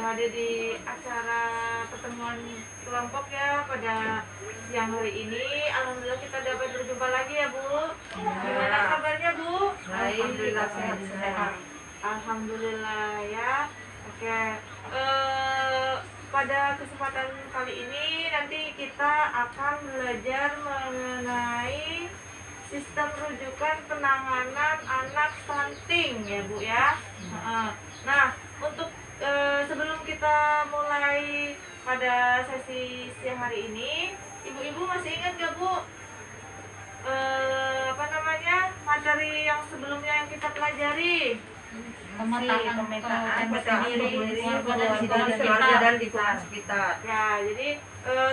hadir di acara pertemuan kelompok ya pada siang hari ini. Alhamdulillah kita dapat berjumpa lagi ya Bu. Gimana kabarnya Bu? Alhamdulillah sehat. Alhamdulillah ya. Oke. Pada kesempatan kali ini nanti kita akan belajar mengenai sistem rujukan penanganan anak stunting ya Bu ya. Nah, untuk sebelum kita mulai pada sesi siang hari ini, ibu-ibu masih ingat gak Bu materi yang sebelumnya yang kita pelajari? Pemetaan diri, keluarga dan lingkungan sekitar. Ya, jadi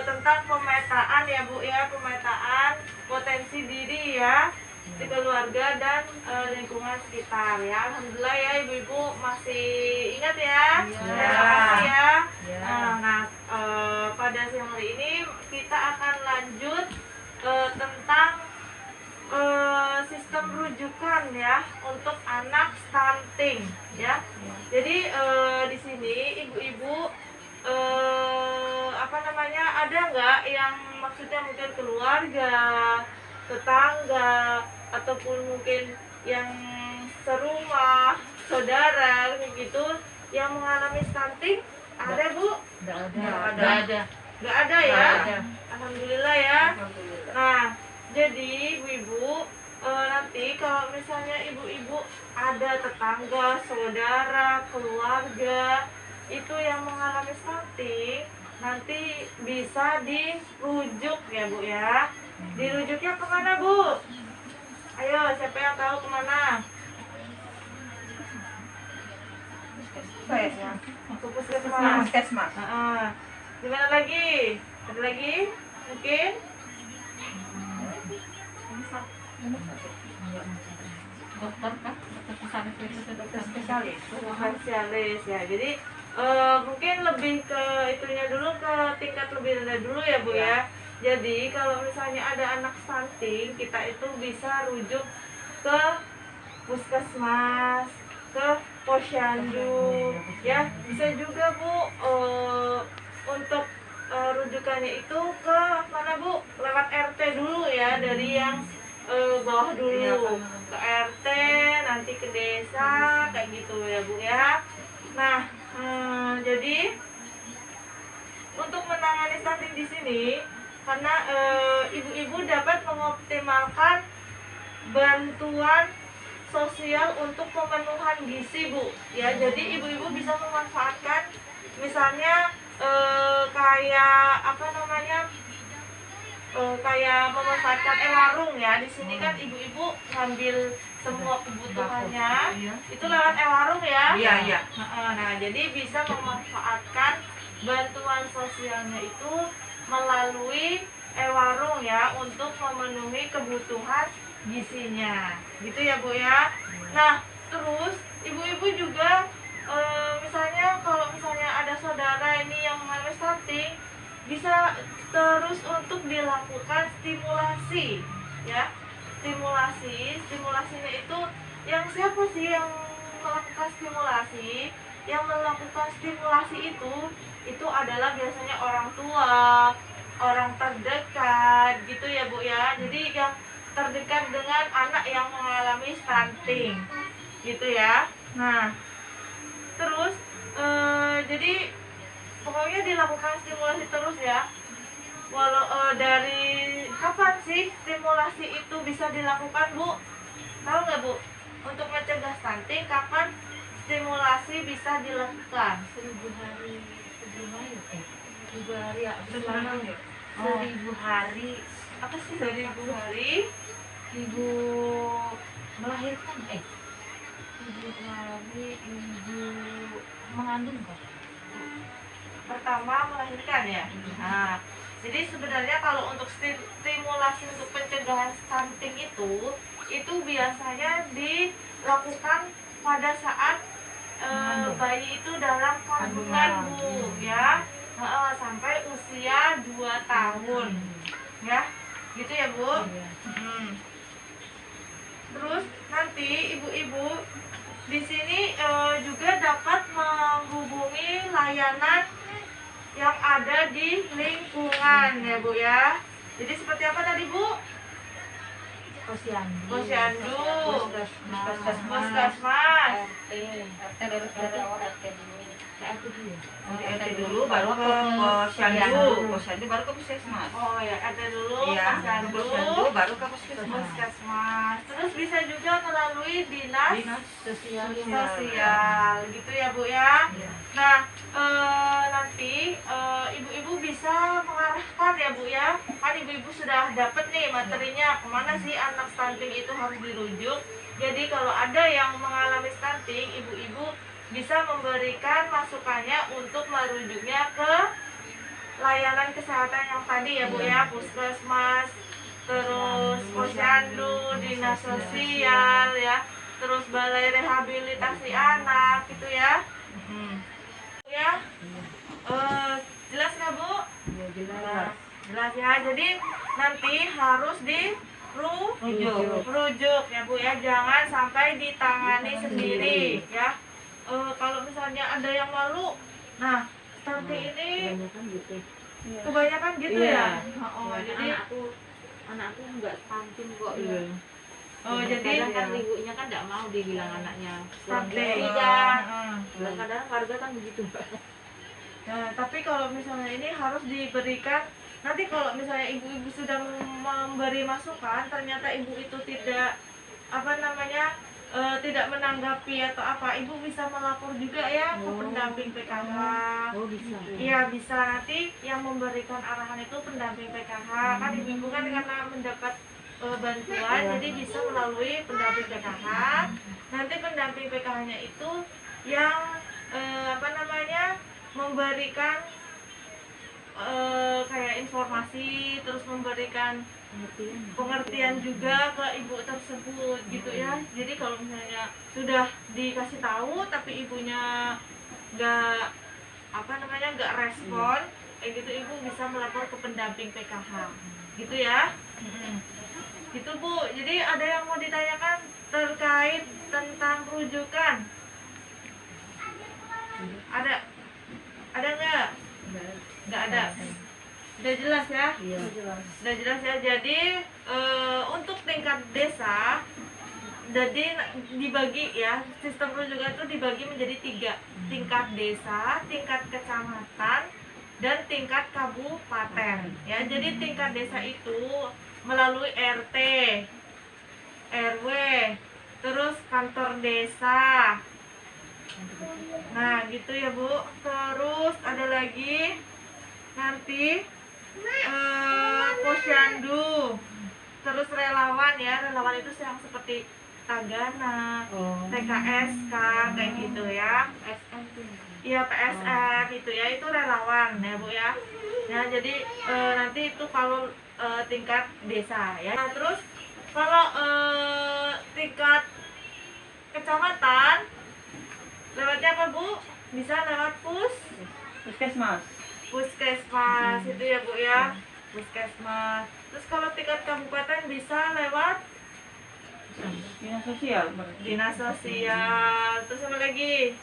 tentang pemetaan ya Bu ya, pemetaan potensi diri ya di keluarga dan lingkungan sekitar ya. Alhamdulillah ya ibu-ibu masih ingat ya. Ya. Nah, pada siang hari ini kita akan lanjut tentang sistem rujukan ya untuk anak stunting ya. Jadi di sini ibu-ibu ada nggak yang maksudnya mungkin keluarga, tetangga, ataupun mungkin yang serumah, saudara gitu yang mengalami stunting? Ada Bu? Nggak ada ya? Alhamdulillah ya. Nah, jadi ibu-ibu nanti kalau misalnya ibu-ibu ada tetangga, saudara, keluarga itu yang mengalami stunting, nanti bisa dirujuk ya Bu ya. Dirujuknya kemana Bu? Ayo, siapa yang tahu kemana? Ke puskesmas. Di mana lagi? Ada lagi? Mungkin? Dokter spesialis ya. Jadi mungkin lebih ke itunya dulu, ke tingkat lebih rendah dulu ya Bu ya. Jadi kalau misalnya ada anak stunting, kita itu bisa rujuk ke puskesmas, ke posyandu ya. Bisa juga Bu untuk rujukannya itu ke mana Bu? Lewat RT dulu ya, dari yang bawah dulu ke RT, nanti ke desa kayak gitu ya Bu ya. Nah, jadi untuk menangani stunting di sini, karena ibu-ibu dapat mengoptimalkan bantuan sosial untuk pemenuhan gizi Bu ya. Jadi ibu-ibu bisa memanfaatkan misalnya kayak memanfaatkan warung ya. Di sini kan ibu-ibu ngambil semua kebutuhannya itu lewat warung ya. Iya. Nah, jadi bisa memanfaatkan bantuan sosialnya itu melalui warung ya untuk memenuhi kebutuhan gizinya. Gitu ya Bu ya. Nah, terus ibu-ibu juga misalnya kalau misalnya ada saudara ini yang mengalami stunting, bisa terus untuk dilakukan stimulasi ya. Stimulasinya itu yang siapa sih yang melakukan stimulasi? Yang melakukan stimulasi itu adalah biasanya orang tua, orang terdekat gitu ya Bu ya. Jadi yang terdekat dengan anak yang mengalami stunting gitu ya. Nah, terus jadi pokoknya dilakukan stimulasi terus ya. Dari kapan sih stimulasi itu bisa dilakukan Bu? Tahu nggak Bu? Untuk mencegah stunting kapan stimulasi bisa dilakukan? 1000 hari sebelum lahir. 1000 hari ya. 1000 hari. Apa sih 1000 hari? Ibu melahirkan 1000 hari ibu mengandung kan? Pertama melahirkan ya. Nah, jadi sebenarnya kalau untuk stimulasi untuk pencegahan stunting itu biasanya dilakukan pada saat bayi itu dalam kandungan Bu ya. Sampai usia 2 tahun ya. Gitu ya Bu. Terus nanti ibu-ibu di sini juga dapat menghubungi layanan yang ada di lingkungan ya Bu ya. Jadi seperti apa tadi Bu? Posyandu, Posyandu, Puskesmas, Puskesmas, RT dulu. Nanti RT dulu baru ke posyandu, posyandu baru ke puskesmas. oh ya RT dulu, Iya, ke Posyandu, posyandu baru ke puskesmas. Puskesmas. Terus bisa juga melalui dinas Dinas Sosial. sosial gitu ya Bu ya. Iya. Nah nanti ibu-ibu bisa mengarahkan ya Bu ya. Kan ibu-ibu sudah dapat nih materinya kemana sih anak stunting itu harus dirujuk. Jadi kalau ada yang mengalami stunting, ibu-ibu bisa memberikan masukannya untuk merujuknya ke layanan kesehatan yang tadi ya Bu ya, puskesmas, terus posyandu, dinas sosial ya, terus balai rehabilitasi anak gitu ya. Ya, jelas nggak Bu? Ya, jelas. Jelas ya. Jadi nanti harus rujuk ya Bu ya, jangan sampai ditangani sendiri ya. Kalau misalnya ada yang malu, nah stunting ini Kebanyakan gitu. kebanyakan gitu Iya. ya. Oh, Ya, jadi anakku nggak stunting kok. Iya. Oh, jadi kadang kan ibunya kan nggak mau dibilang anaknya stunting. Iya. Heeh. Kadang-kadang warga kan begitu. Nah, tapi kalau misalnya ini harus diberikan, nanti kalau misalnya ibu-ibu sudah memberi masukan, ternyata ibu itu tidak tidak menanggapi atau apa, ibu bisa melapor juga ya ke pendamping PKH. Oh, bisa. Iya bisa, nanti yang memberikan arahan itu pendamping PKH. Kan ibu-ibu kan karena mendapat bantuan, jadi bisa melalui pendamping PKH. Nanti pendamping PKH-nya itu yang memberikan kayak informasi, terus memberikan pengertian juga ke ibu tersebut gitu ya. Jadi kalau misalnya sudah dikasih tahu tapi ibunya nggak nggak respon kayak gitu, ibu bisa melapor ke pendamping PKH gitu ya. Gitu Bu. Jadi ada yang mau ditanyakan terkait tentang rujukan? Ada nggak? Nggak ada. Udah jelas ya? Iya. Udah jelas ya. Jadi untuk tingkat desa, jadi dibagi ya, sistem rujukan itu dibagi menjadi 3, tingkat desa, tingkat kecamatan, dan tingkat kabupaten ya. Jadi tingkat desa itu melalui RT, RW, terus kantor desa. Nah gitu ya Bu. Terus ada lagi nanti posyandu, terus relawan ya. Relawan itu yang seperti Tagana, TKSK kayak gitu ya. Iya PSN itu ya, itu relawan ya Bu ya. Nah jadi nanti itu kalau tingkat desa ya. Nah terus kalau tingkat kecamatan lewatnya apa Bu? Bisa lewat Puskesmas. puskesmas itu ya Bu ya, puskesmas. Terus kalau tingkat kabupaten bisa lewat Dinas sosial. dinas sosial. Terus apa lagi?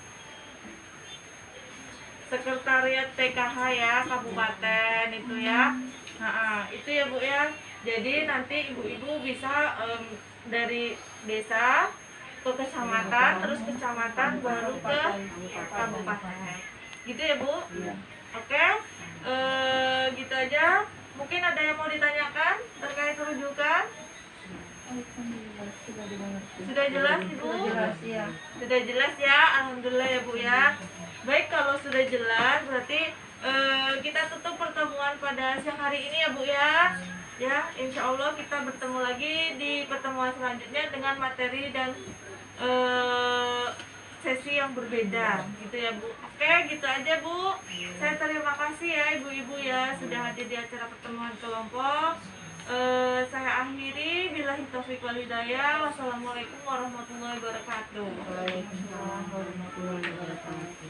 Sekretariat PKH ya, kabupaten itu ya. Nah, itu ya Bu ya. Jadi nanti ibu-ibu bisa dari desa ke kecamatan, terus kecamatan baru ke kabupaten. Gitu ya Bu? Iya. Oke, gitu aja. Mungkin ada yang mau ditanyakan terkait rujukan? Sudah jelas Ibu? Iya. Sudah jelas ya, alhamdulillah ya Bu ya. Baik, kalau sudah jelas berarti kita tutup pertemuan pada siang hari ini ya Bu ya. Ya, insya Allah kita bertemu lagi di pertemuan selanjutnya dengan materi dan sesi yang berbeda gitu ya Bu. Oke, gitu aja Bu. Saya terima kasih ya ibu-ibu ya sudah hadir di acara pertemuan kelompok. Saya akhiri, billahi taufiq wal hidayah. Wassalamualaikum warahmatullahi wabarakatuh. Waalaikumsalam warahmatullahi wabarakatuh.